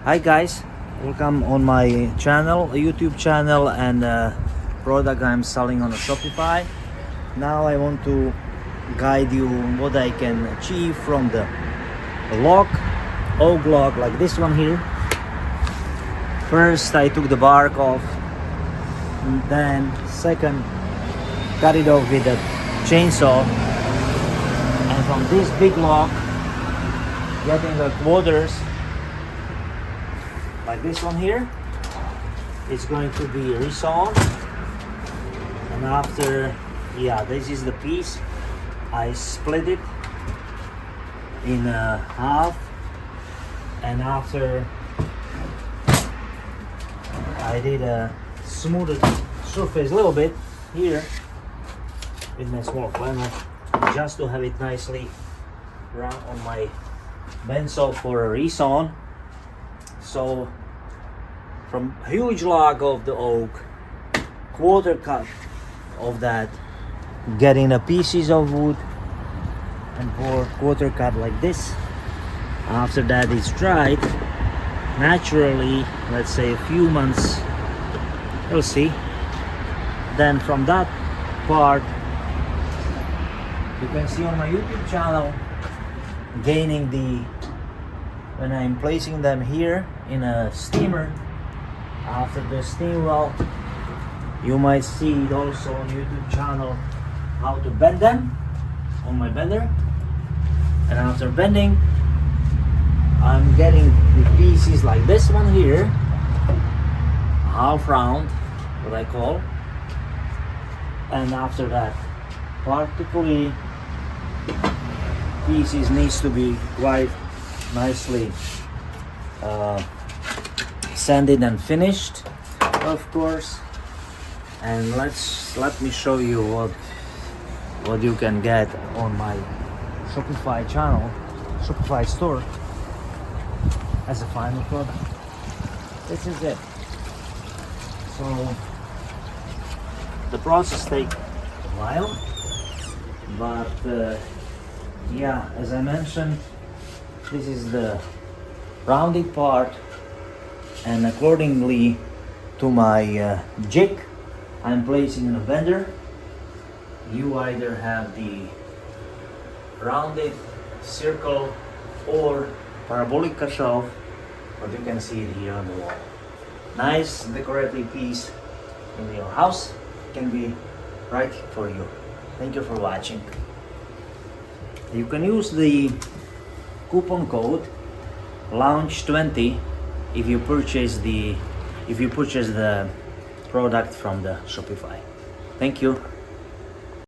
Hi guys, welcome on my channel, YouTube channel, and product I'm selling on a Shopify. Now I want to guide you on what I can achieve from the lock, oak log like this one here. First I took the bark off, and then second cut it off with a chainsaw, and from this big log getting the quarters like this one here, it's going to be resawn. And after, this is the piece, I split it in half, and after I did a smoothed surface a little bit here with my small planner, just to have it nicely run on my bandsaw for a resawn. So from huge log of the oak, quarter cut of that, getting the pieces of wood and for quarter cut like this. After that it's dried naturally, let's say a few months, we'll see. Then from that part, you can see on my YouTube channel gaining the, when I'm placing them here in a steamer, after the steam well, you might see it also on YouTube channel how to bend them on my bender. And after bending, I'm getting the pieces like this one here, half round, what I call. And after that, particularly pieces needs to be quite nicely sanded and finished, of course. And let me show you what you can get on my Shopify channel, Shopify store, as a final product. This is it. So the process takes a while, but as I mentioned, this is the rounded part, and accordingly to my jig I'm placing in a bender. You either have the rounded circle or parabolic shelf, but you can see it here on the wall. Nice decorative piece in your house, can be right for you. Thank you for watching. You can use the coupon code launch20 if you purchase the product from the Shopify. Thank you.